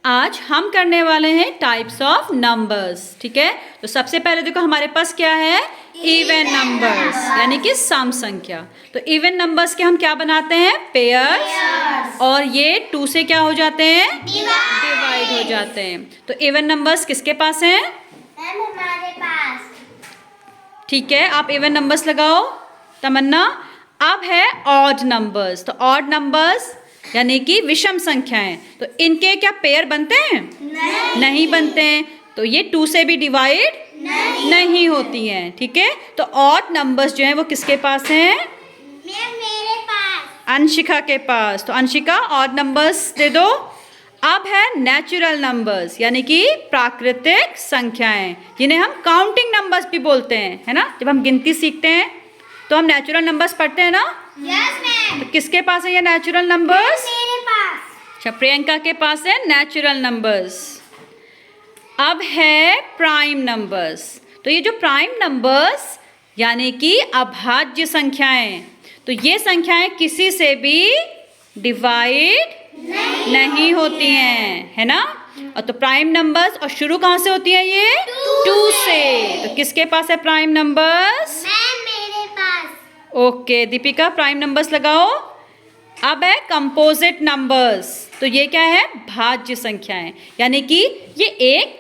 आज हम करने वाले हैं टाइप्स ऑफ नंबर्स। ठीक है, तो सबसे पहले देखो हमारे पास क्या है, इवन नंबर्स यानी कि सम संख्या। तो इवन नंबर्स के हम क्या बनाते हैं, पेयर्स, और ये 2 से क्या हो जाते हैं, डिवाइड हो जाते हैं। तो इवन नंबर्स किसके पास हैं, हमारे पास। ठीक है, आप इवन नंबर्स लगाओ तमन्ना। अब है ऑड नंबर्स। तो ऑड नंबर्स यानी कि विषम संख्याएं, तो इनके क्या पेयर बनते हैं, नहीं बनते हैं। तो ये 2 से भी डिवाइड नहीं होती हैं। ठीक है, तो ऑड नंबर्स जो हैं वो किसके पास हैं, मेरे पास, अंशिका के पास। तो अंशिका ऑड नंबर्स दे दो। अब है नेचुरल नंबर्स यानी कि प्राकृतिक संख्याएं, जिन्हें हम काउंटिंग नंबर्स भी बोलते हैं, है ना। जब हम गिनती सीखते हैं तो हम नेचुरल नंबर्स पढ़ते हैं ना। Yes ma'am. तो किसके पास है ये नेचुरल नंबर्स, मेरे पास। अच्छा, प्रियंका के पास है नेचुरल नंबर्स। अब है प्राइम नंबर्स। तो ये जो प्राइम नंबर्स यानी कि अभाज्य संख्याएं, तो ये संख्याएं किसी से भी डिवाइड नहीं होती हैं, है ना। और तो प्राइम नंबर्स, और शुरू कहाँ से होती है ये, 2 से। तो किसके पास है प्राइम नंबर्स, मेरे पास। ओके दीपिका, प्राइम नंबर्स लगाओ। अब है कंपोजिट नंबर्स। तो ये क्या है, भाज्य संख्याएं, यानी कि ये एक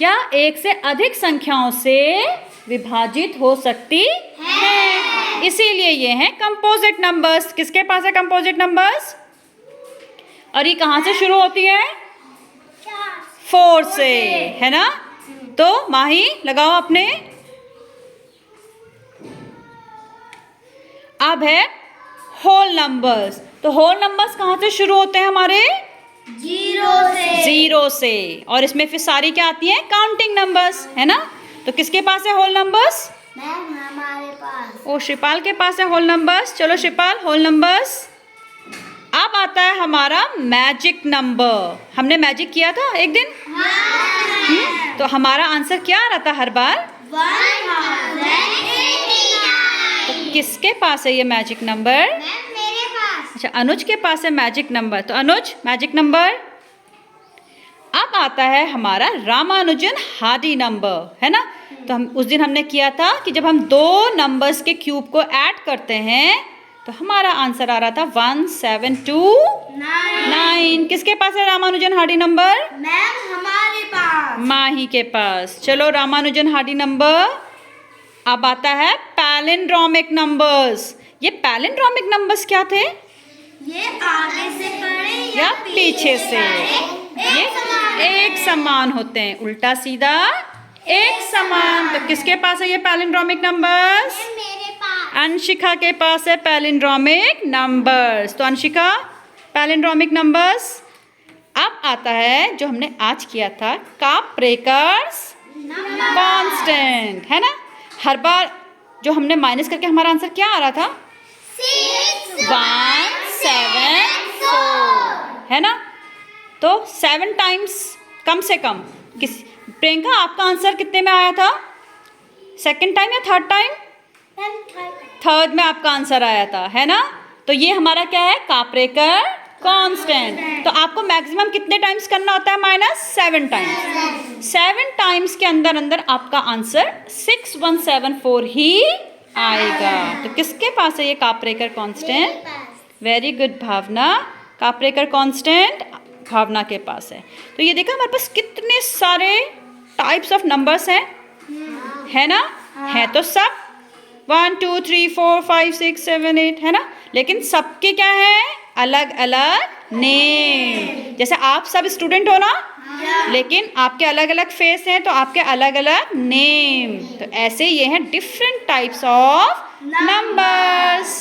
या एक से अधिक संख्याओं से विभाजित हो सकती है, इसीलिए ये हैं कंपोजिट नंबर्स। किसके पास है कंपोजिट नंबर्स, और ये कहाँ से शुरू होती है, 4 से, है ना। तो माही लगाओ अपने। अब है होल नंबर्स। तो होल नंबर्स कहाँ से शुरू होते हैं हमारे, 0 से, और इसमें फिर सारी क्या आती हैं, काउंटिंग नंबर्स, है ना। तो किसके पास है होल नंबर्स, मैम हमारे पास। ओ श्रीपाल के पास है होल नंबर्स। चलो श्रीपाल, होल नंबर्स। अब आता है हमारा मैजिक नंबर। हमने मैजिक किया था एक दिन, तो हमारा आंसर क्या आ रहा था हर बार, 1089। तो किसके पास है ये मैजिक नंबर, मेरे पास। अच्छा, अनुज के पास है मैजिक नंबर। तो अनुज मैजिक नंबर। अब आता है हमारा रामानुजन हार्डी नंबर, है ना। तो हम उस दिन हमने किया था कि जब हम 2 नंबर्स के क्यूब को ऐड करते हैं तो हमारा आंसर आ रहा था 1729। किसके पास है रामानुजन हार्डी नंबर, मैम हमारे पास। माही के पास। चलो रामानुजन हार्डी नंबर। अब आता है पैलिंड्रोमिक नंबर्स। ये पैलिंड्रोमिक नंबर्स क्या थे, ये आगे से पढ़े या पीछे से, ये एक समान होते हैं, उल्टा सीधा एक समान। तो किसके पास है ये पैलिंड्रोमिक नंबर्स, मेरे पास। अंशिका के पास है पैलिंड्रोमिक नंबर्स। तो अंशिका पैलिंड्रोमिक नंबर्स। अब आता है जो हमने आज किया था, काप्रेकर्स कांस्टेंट, है ना। हर बार जो हमने माइनस करके हमारा आंसर क्या आ रहा था, 174, है ना। तो 7 टाइम्स कम से कम किस, प्रियंका आपका आंसर कितने में आया था, सेकंड टाइम या थर्ड टाइम, थर्ड में आपका आंसर आया था, है ना। तो ये हमारा क्या है, काप्रेकर कांस्टेंट। तो आपको मैक्सिमम कितने टाइम्स करना होता है, -7 टाइम्स। 7 टाइम्स के अंदर अंदर आपका आंसर 6174 ही आएगा। तो किसके पास है ये काप्रेकर कांस्टेंट, वेरी गुड भावना, काप्रेकर कांस्टेंट भावना के पास है। तो ये देखा हमारे पास कितने सारे टाइप्स ऑफ नंबर्स हैं, है ना। है तो सब 1 2 3 4 5 6 7 8, है ना। लेकिन सबके क्या है, अलग अलग नेम। जैसे आप सब स्टूडेंट हो ना, लेकिन आपके अलग अलग फेस हैं, तो आपके अलग अलग नेम। तो ऐसे ये हैं डिफरेंट टाइप्स ऑफ नंबर्स।